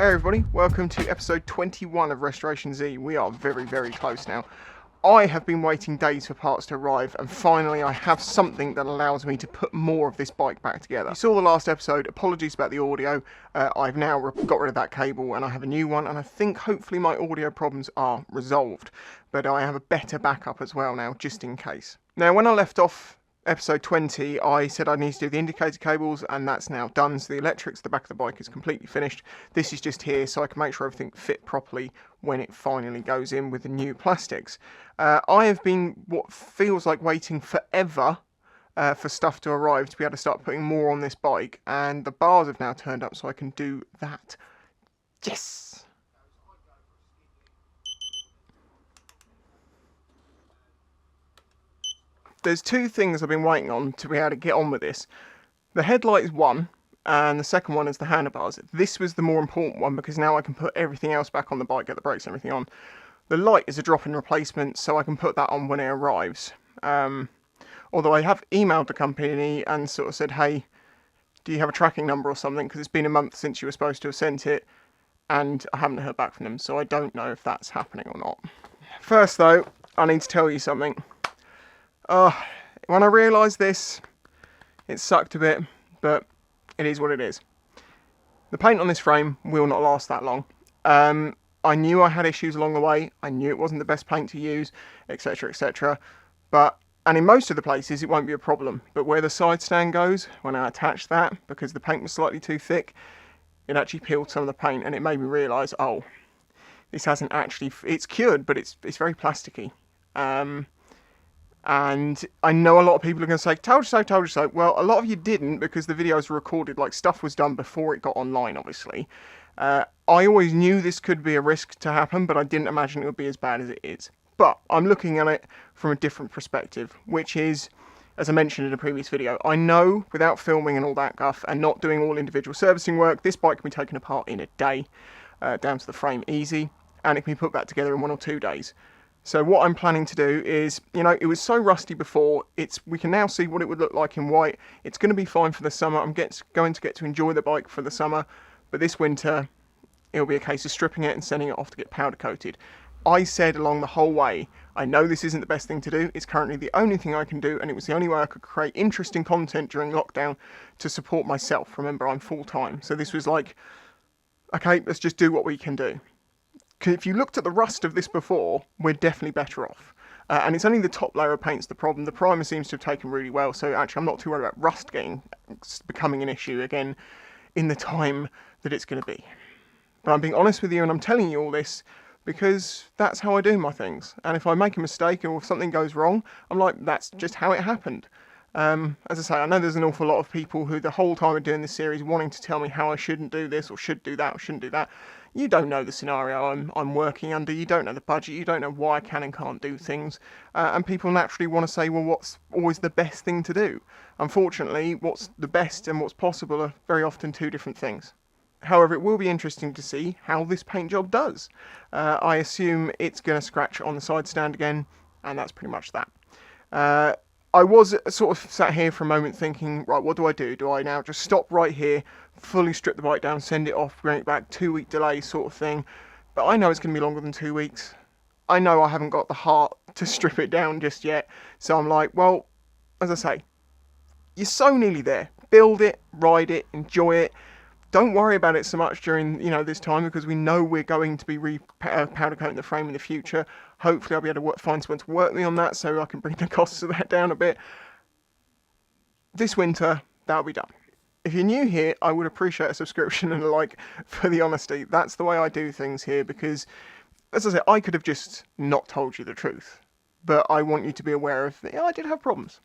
Hey everybody, welcome to episode 21 of Restoration Z. We are very, very close now. I have been waiting days for parts to arrive, and finally I have something that allows me to put more of this bike back together. You saw the last episode, apologies about the audio. I've now got rid of that cable and I have a new one, and I think hopefully my audio problems are resolved. But I have a better backup as well now, just in case. Now, when I left off episode 20, I said I need to do the indicator cables, and that's now done. So the electrics at the back of the bike is completely finished. This is just here so I can make sure everything fit properly when it finally goes in with the new plastics. I have been what feels like waiting forever for stuff to arrive to be able to start putting more on this bike, and the bars have now turned up so I can do that. Yes! There's two things I've been waiting on to be able to get on with this. The headlight is one, and the second one is the handlebars. This was the more important one because now I can put everything else back on the bike, get the brakes and everything on. The light is a drop-in replacement, so I can put that on when it arrives. Although I have emailed the company and sort of said, hey, do you have a tracking number or something? Because it's been a month since you were supposed to have sent it, and I haven't heard back from them, so I don't know if that's happening or not. First though, I need to tell you something. When I realised this, it sucked a bit, but it is what it is. The paint on this frame will not last that long. I knew I had issues along the way. I knew it wasn't the best paint to use, etc, etc. And in most of the places it won't be a problem. But where the side stand goes, when I attached that, because the paint was slightly too thick, it actually peeled some of the paint, and it made me realise, oh, this hasn't actually, it's cured, but it's very plasticky. And I know a lot of people are going to say, told you so, told you so. Well, a lot of you didn't, because the videos were recorded, like stuff was done before it got online, obviously. I always knew this could be a risk to happen, but I didn't imagine it would be as bad as it is. But I'm looking at it from a different perspective, which is, as I mentioned in a previous video, I know without filming and all that guff and not doing all individual servicing work, this bike can be taken apart in a day, down to the frame easy, and it can be put back together in 1 or 2 days. So what I'm planning to do is, you know, it was so rusty before, we can now see what it would look like in white. It's going to be fine for the summer. I'm going to get to enjoy the bike for the summer, but this winter it'll be a case of stripping it and sending it off to get powder coated. I said along the whole way, I know this isn't the best thing to do. It's currently the only thing I can do, and it was the only way I could create interesting content during lockdown to support myself. Remember, I'm full-time, so this was like, okay, let's just do what we can do. If you looked at the rust of this before, we're definitely better off. And it's only the top layer of paint's the problem. The primer seems to have taken really well, so actually I'm not too worried about rust becoming an issue again in the time that it's going to be. But I'm being honest with you, and I'm telling you all this because that's how I do my things. And if I make a mistake or if something goes wrong, I'm like, that's just how it happened. As I say, I know there's an awful lot of people who the whole time of doing this series wanting to tell me how I shouldn't do this or should do that or shouldn't do that. You don't know the scenario I'm working under, you don't know the budget, you don't know why I can and can't do things, and people naturally want to say, well, what's always the best thing to do? Unfortunately, what's the best and what's possible are very often two different things. However, it will be interesting to see how this paint job does. I assume it's going to scratch on the side stand again, and that's pretty much that. I was sort of sat here for a moment thinking, right, what do I do? Do I now just stop right here, fully strip the bike down, send it off, bring it back, 2-week delay sort of thing? But I know it's going to be longer than 2 weeks. I know I haven't got the heart to strip it down just yet. So I'm like, well, as I say, you're so nearly there. Build it, ride it, enjoy it. Don't worry about it so much during, this time, because we know we're going to be powder coating the frame in the future. Hopefully I'll be able to find someone to work me on that so I can bring the costs of that down a bit. This winter, that'll be done. If you're new here, I would appreciate a subscription and a like for the honesty. That's the way I do things here, because, as I said, I could have just not told you the truth. But I want you to be aware of, I did have problems.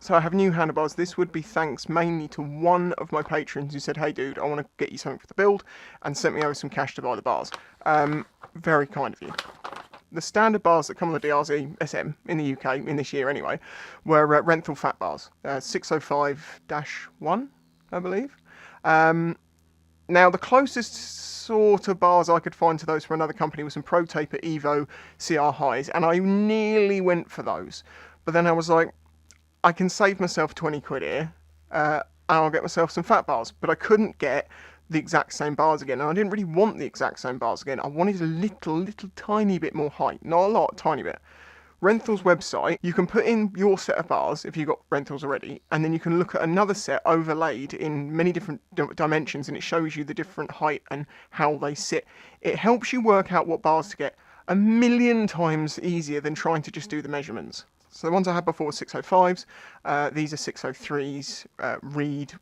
So I have new handlebars. This would be thanks mainly to one of my patrons who said, hey dude, I want to get you something for the build, and sent me over some cash to buy the bars. Very kind of you. The standard bars that come on the DRZ400SM in the UK, in this year anyway, were Renthal fat bars. 605-1, I believe. Now the closest sort of bars I could find to those from another company was some Pro Taper Evo CR highs, and I nearly went for those. But then I was like, I can save myself 20 quid here, and I'll get myself some fat bars. But I couldn't get the exact same bars again, and I didn't really want the exact same bars again. I wanted a little tiny bit more height, not a lot, a tiny bit. Renthal's website, you can put in your set of bars if you've got Renthal's already, and then you can look at another set overlaid in many different dimensions, and it shows you the different height and how they sit. It helps you work out what bars to get a million times easier than trying to just do the measurements. So the ones I had before were 605s. These are 603s. Read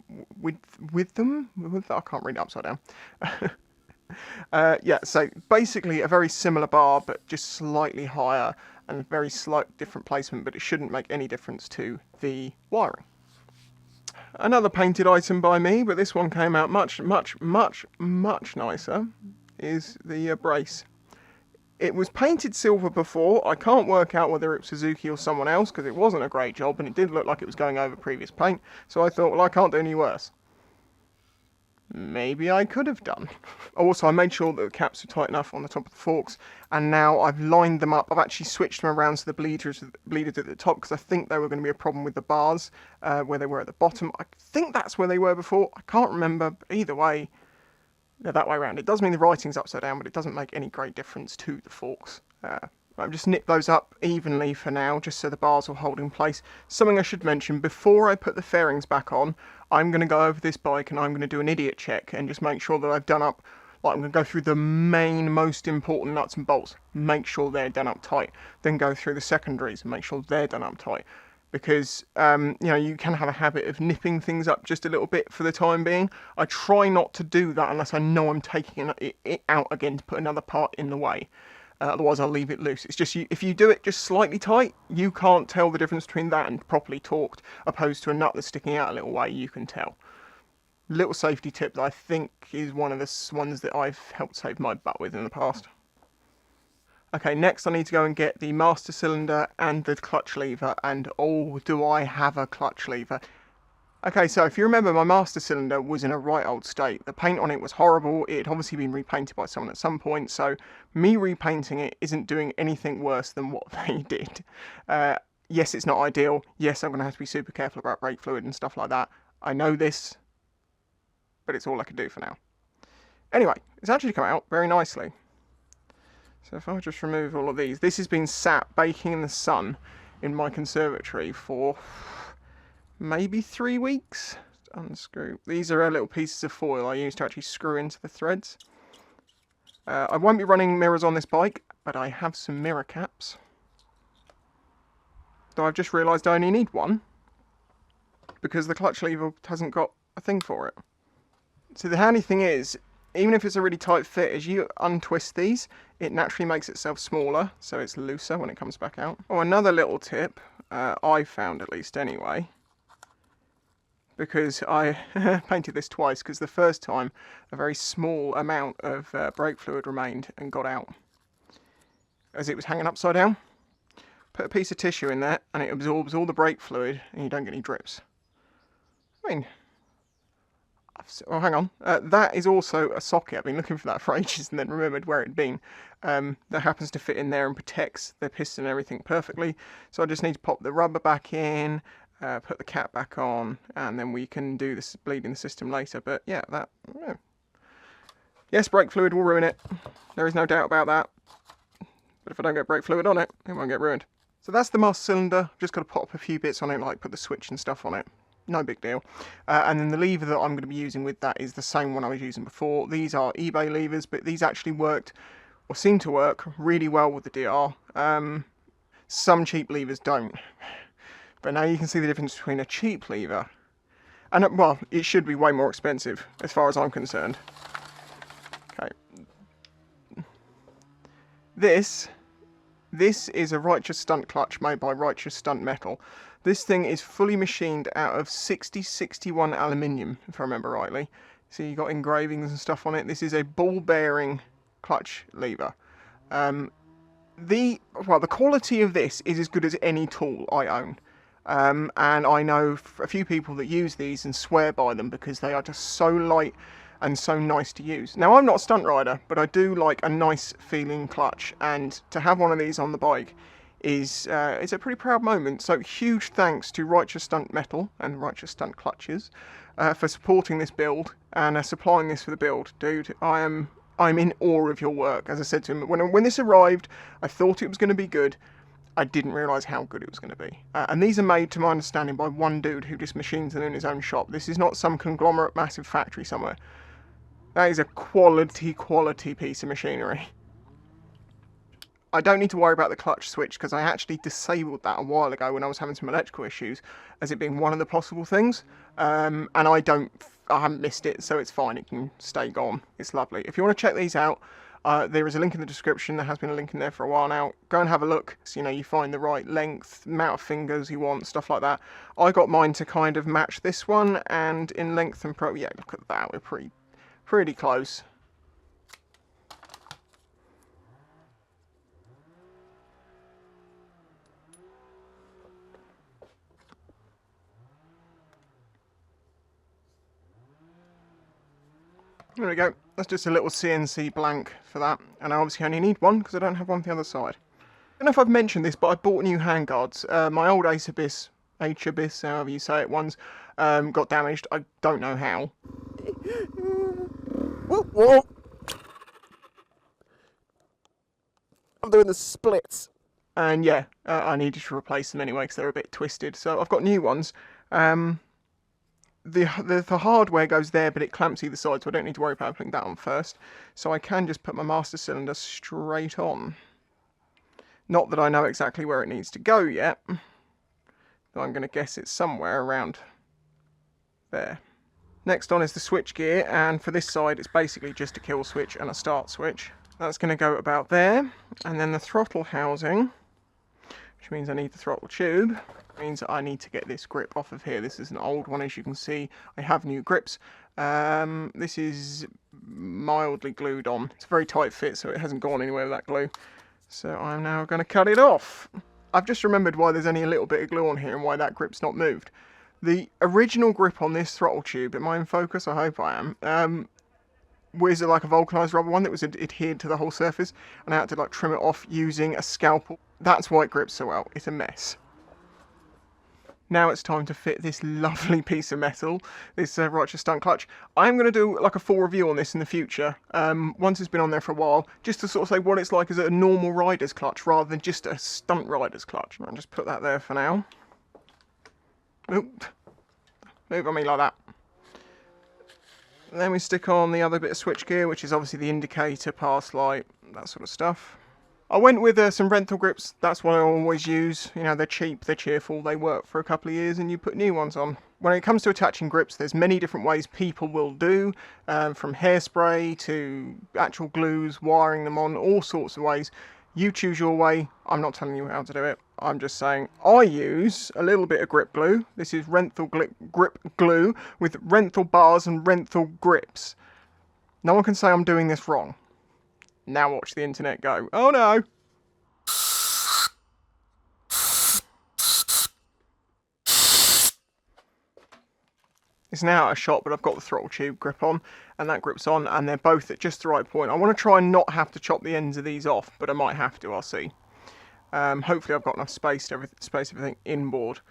with them. I can't read it upside down. Yeah, so basically a very similar bar, but just slightly higher and very slight different placement, but it shouldn't make any difference to the wiring. Another painted item by me, but this one came out much nicer, is the brace. It was painted silver before. I can't work out whether it was Suzuki or someone else because it wasn't a great job and it did look like it was going over previous paint. So I thought, well, I can't do any worse. Maybe I could have done. Also, I made sure that the caps were tight enough on the top of the forks, and now I've lined them up. I've actually switched them around to the bleeders at the top because I think they were going to be a problem with the bars where they were at the bottom. I think that's where they were before. I can't remember, but either way, they're that way around. It does mean the writing's upside down, but it doesn't make any great difference to the forks. I've just nipped those up evenly for now, just so the bars will hold in place. Something I should mention, before I put the fairings back on, I'm going to go over this bike and I'm going to do an idiot check and just make sure that I've done up, like I'm going to go through the main, most important nuts and bolts, make sure they're done up tight, then go through the secondaries and make sure they're done up tight. Because, you know, you can have a habit of nipping things up just a little bit for the time being. I try not to do that unless I know I'm taking it out again to put another part in the way. Otherwise I'll leave it loose. It's just, if you do it just slightly tight, you can't tell the difference between that and properly torqued, opposed to a nut that's sticking out a little way, you can tell. Little safety tip that I think is one of the ones that I've helped save my butt with in the past. Okay, next I need to go and get the master cylinder and the clutch lever, and oh, do I have a clutch lever. Okay, so if you remember, my master cylinder was in a right old state. The paint on it was horrible. It had obviously been repainted by someone at some point, so me repainting it isn't doing anything worse than what they did. Yes, it's not ideal. Yes, I'm going to have to be super careful about brake fluid and stuff like that. I know this, but it's all I can do for now. Anyway, it's actually come out very nicely. So if I just remove all of these, this has been sat baking in the sun in my conservatory for maybe 3 weeks. Unscrew. These are little pieces of foil I use to actually screw into the threads. I won't be running mirrors on this bike, but I have some mirror caps. Though I've just realised I only need one, because the clutch lever hasn't got a thing for it. So the handy thing is, even if it's a really tight fit, as you untwist these, it naturally makes itself smaller, so it's looser when it comes back out. Oh, another little tip, I found at least anyway, because I painted this twice, because the first time a very small amount of brake fluid remained and got out as it was hanging upside down. Put a piece of tissue in there and it absorbs all the brake fluid and you don't get any drips. I mean, oh, hang on, that is also a socket. I've been looking for that for ages and then remembered where it'd been. That happens to fit in there and protects the piston and everything perfectly. So I just need to pop the rubber back in, put the cap back on, and then we can do this bleeding the system later. But yeah, yeah. Yes, brake fluid will ruin it. There is no doubt about that. But if I don't get brake fluid on it, it won't get ruined. So that's the master cylinder. Just got to pop a few bits on it, like put the switch and stuff on it. No big deal. And then the lever that I'm going to be using with that is the same one I was using before. These are eBay levers, but these actually worked, or seem to work, really well with the DR. Some cheap levers don't. But now you can see the difference between a cheap lever and, well, it should be way more expensive as far as I'm concerned. Okay. This is a Righteous Stunt Clutch made by Righteous Stunt Metal. This thing is fully machined out of 6061 aluminium, if I remember rightly. See, you got engravings and stuff on it. This is a ball bearing clutch lever. The quality of this is as good as any tool I own. And I know a few people that use these and swear by them because they are just so light and so nice to use. Now, I'm not a stunt rider, but I do like a nice feeling clutch, and to have one of these on the bike is a pretty proud moment. So huge thanks to Righteous Stunt Metal and Righteous Stunt Clutches for supporting this build and supplying this for the build. Dude, I'm in awe of your work. As I said to him, when this arrived, I thought it was going to be good. I didn't realise how good it was going to be. And these are made, to my understanding, by one dude who just machines them in his own shop. This is not some conglomerate massive factory somewhere. That is a quality piece of machinery. I don't need to worry about the clutch switch because I actually disabled that a while ago when I was having some electrical issues as it being one of the possible things. And I haven't missed it, so it's fine. It can stay gone. It's lovely. If you want to check these out, there is a link in the description. There has been a link in there for a while now. Go and have a look so you find the right length, amount of fingers you want, stuff like that. I got mine to kind of match this one, and in length and yeah, look at that. We're pretty close. There we go. That's just a little CNC blank for that. And I obviously only need one because I don't have one for the other side. I don't know if I've mentioned this, but I bought new handguards. My old Abyss, however you say it, ones got damaged. I don't know how. Whoa. I'm doing the splits. And yeah, I needed to replace them anyway because they're a bit twisted. So I've got new ones. The hardware goes there, but it clamps either side, so I don't need to worry about putting that on first. So I can just put my master cylinder straight on. Not that I know exactly where it needs to go yet, but I'm going to guess it's somewhere around there. Next on is the switch gear, and for this side it's basically just a kill switch and a start switch. That's going to go about there, and then the throttle housing, which means I need the throttle tube. Means I need to get this grip off of here. This is an old one, as you can see. I have new grips. This is mildly glued on. It's a very tight fit, so it hasn't gone anywhere with that glue. So I'm now going to cut it off. I've just remembered why there's only a little bit of glue on here and why that grip's not moved. The original grip on this throttle tube, am I in focus? I hope I am. Was like a vulcanized rubber one that was adhered to the whole surface, and I had to like trim it off using a scalpel. That's why it grips so well. It's a mess. Now it's time to fit this lovely piece of metal, this Righteous Stunt Clutch. I'm going to do like a full review on this in the future, once it's been on there for a while, just to sort of say what it's like as a normal rider's clutch rather than just a stunt rider's clutch. I'll just put that there for now. Oop. Move on me like that. And then we stick on the other bit of switch gear, which is obviously the indicator, pass light, that sort of stuff. I went with some rental grips. That's what I always use. They're cheap, they're cheerful, they work for a couple of years and you put new ones on. When it comes to attaching grips, there's many different ways people will do, from hairspray to actual glues, wiring them on, all sorts of ways. You choose your way. I'm not telling you how to do it. I'm just saying I use a little bit of grip glue. This is rental grip glue with rental bars and rental grips. No one can say I'm doing this wrong. Now watch the internet go, oh no! It's now out of shot, but I've got the throttle tube grip on, and that grip's on, and they're both at just the right point. I want to try and not have to chop the ends of these off, but I might have to, I'll see. Hopefully I've got enough space to space everything inboard.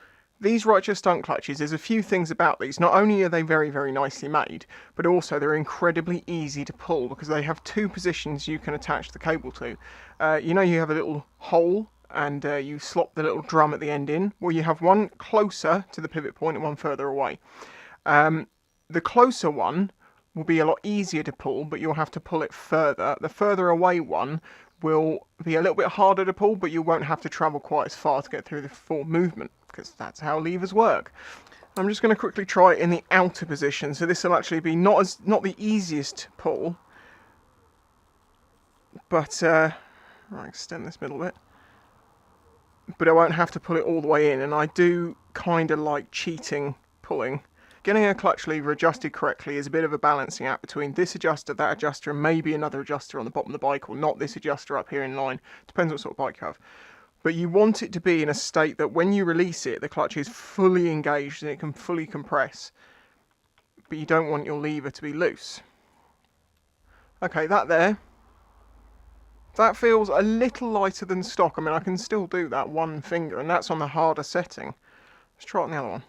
These Righteous Stunt Clutches, there's a few things about these. Not only are they very, very nicely made, but also they're incredibly easy to pull because they have two positions you can attach the cable to. You have a little hole and you slot the little drum at the end in. Well, you have one closer to the pivot point and one further away. The closer one will be a lot easier to pull, but you'll have to pull it further. The further away one will be a little bit harder to pull, but you won't have to travel quite as far to get through the full movement, because that's how levers work. I'm just going to quickly try it in the outer position, so this will actually be not the easiest pull, but I'll extend this middle bit, but I won't have to pull it all the way in, and I do kind of like cheating pulling. Getting a clutch lever adjusted correctly is a bit of a balancing act between this adjuster, that adjuster, and maybe another adjuster on the bottom of the bike, or not this adjuster up here in line. Depends what sort of bike you have. But you want it to be in a state that when you release it, the clutch is fully engaged and it can fully compress. But you don't want your lever to be loose. Okay, that there That feels a little lighter than stock. I mean, I can still do that one finger, and that's on the harder setting. Let's try it on the other one.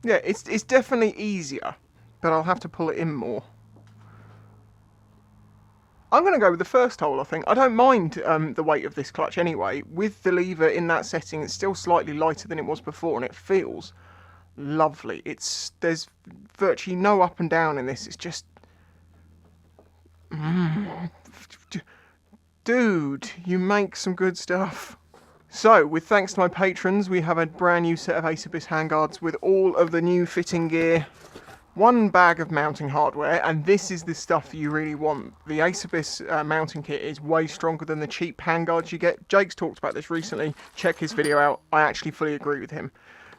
Yeah, it's definitely easier, but I'll have to pull it in more. I'm going to go with the first hole, I think. I don't mind the weight of this clutch anyway. With the lever in that setting, it's still slightly lighter than it was before, and it feels lovely. There's virtually no up and down in this. It's just... Dude, you make some good stuff. So, with thanks to my patrons, we have a brand new set of Ace Abyss handguards with all of the new fitting gear, one bag of mounting hardware, and this is the stuff that you really want. The Ace Abyss mounting kit is way stronger than the cheap handguards you get. Jake's talked about this recently. Check his video out. I actually fully agree with him.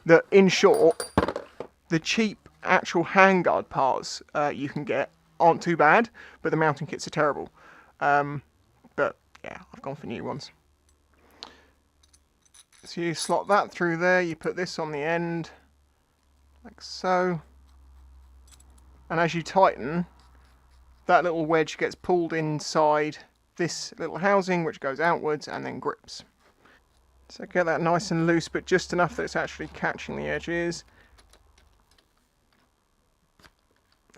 That, in short, the cheap actual handguard parts you can get aren't too bad, but the mounting kits are terrible. But yeah, I've gone for new ones. So you slot that through there, you put this on the end, like so. And as you tighten, that little wedge gets pulled inside this little housing, which goes outwards and then grips. So get that nice and loose, but just enough that it's actually catching the edges.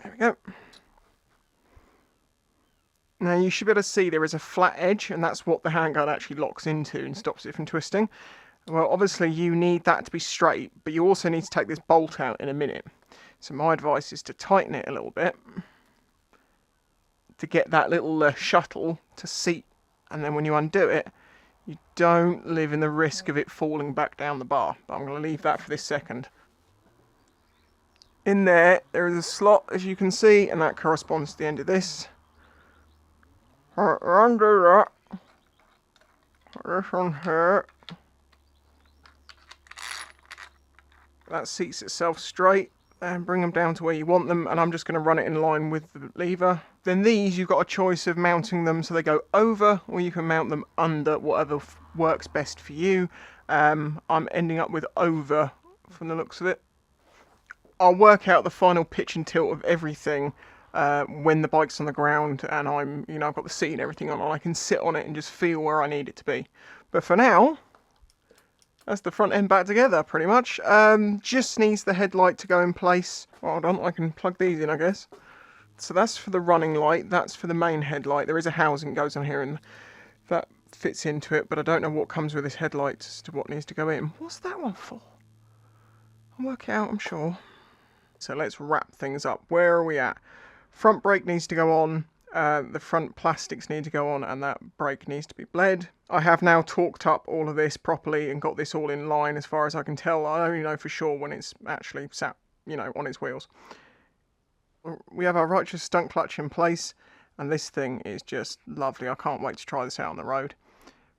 There we go. Now you should be able to see there is a flat edge, and that's what the handguard actually locks into and stops it from twisting. Well, obviously you need that to be straight, but you also need to take this bolt out in a minute. So my advice is to tighten it a little bit to get that little shuttle to seat, and then when you undo it, you don't live in the risk of it falling back down the bar. But I'm going to leave that for this second. In there is a slot, as you can see, and that corresponds to the end of this. Undo that. This one here. That seats itself straight, and bring them down to where you want them, and I'm just going to run it in line with the lever. Then these, you've got a choice of mounting them so they go over, or you can mount them under, whatever works best for you. I'm ending up with over from the looks of it. I'll work out the final pitch and tilt of everything when the bike's on the ground and I've got the seat and everything on, and I can sit on it and just feel where I need it to be. But for now, that's the front end back together, pretty much. Just needs the headlight to go in place. Well, hold on, I can plug these in, I guess. So that's for the running light, that's for the main headlight. There is a housing that goes on here, and that fits into it, but I don't know what comes with this headlight as to what needs to go in. What's that one for? I'll work it out, I'm sure. So let's wrap things up. Where are we at? Front brake needs to go on. The front plastics need to go on, and that brake needs to be bled. I have now torqued up all of this properly and got this all in line as far as I can tell. I only know for sure when it's actually sat, on its wheels. We have our Righteous Stunt Clutch in place, and this thing is just lovely. I can't wait to try this out on the road.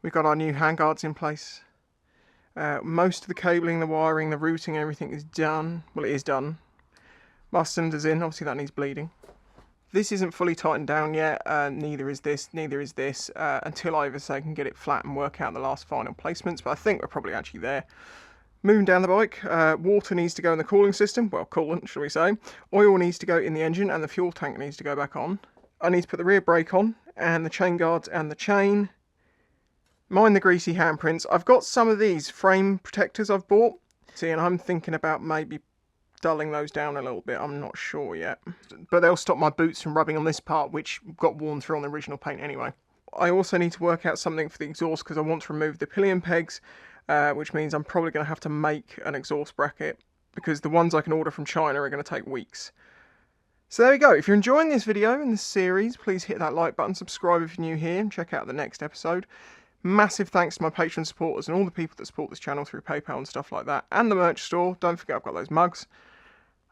We've got our new handguards in place. Most of the cabling, the wiring, the routing, everything is done. Well, it is done. Master cylinder's in, obviously that needs bleeding. This isn't fully tightened down yet, neither is this, until I can get it flat and work out the last final placements, but I think we're probably actually there. Moving down the bike, water needs to go in the cooling system, well, coolant, shall we say. Oil needs to go in the engine, and the fuel tank needs to go back on. I need to put the rear brake on, and the chain guards and the chain. Mind the greasy handprints. I've got some of these frame protectors I've bought, see, and I'm thinking about maybe dulling those down a little bit. I'm not sure yet, but they'll stop my boots from rubbing on this part, which got worn through on the original paint anyway. I also need to work out something for the exhaust because I want to remove the pillion pegs, which means I'm probably going to have to make an exhaust bracket because the ones I can order from China are going to take weeks. So there we go. If you're enjoying this video and this series, please hit that like button, subscribe if you're new here, and check out the next episode. Massive thanks to my Patreon supporters and all the people that support this channel through PayPal and stuff like that, and the merch store. Don't forget I've got those mugs.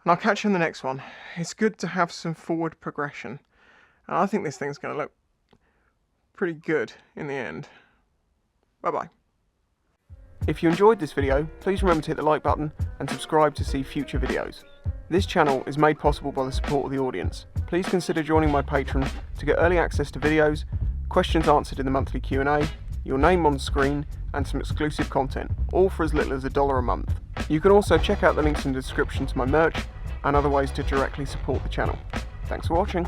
And I'll catch you in the next one. It's good to have some forward progression. And I think this thing's going to look pretty good in the end. Bye-bye. If you enjoyed this video, please remember to hit the like button and subscribe to see future videos. This channel is made possible by the support of the audience. Please consider joining my Patreon to get early access to videos, questions answered in the monthly Q&A, your name on screen, and some exclusive content, all for as little as $1 a month. You can also check out the links in the description to my merch and other ways to directly support the channel. Thanks for watching.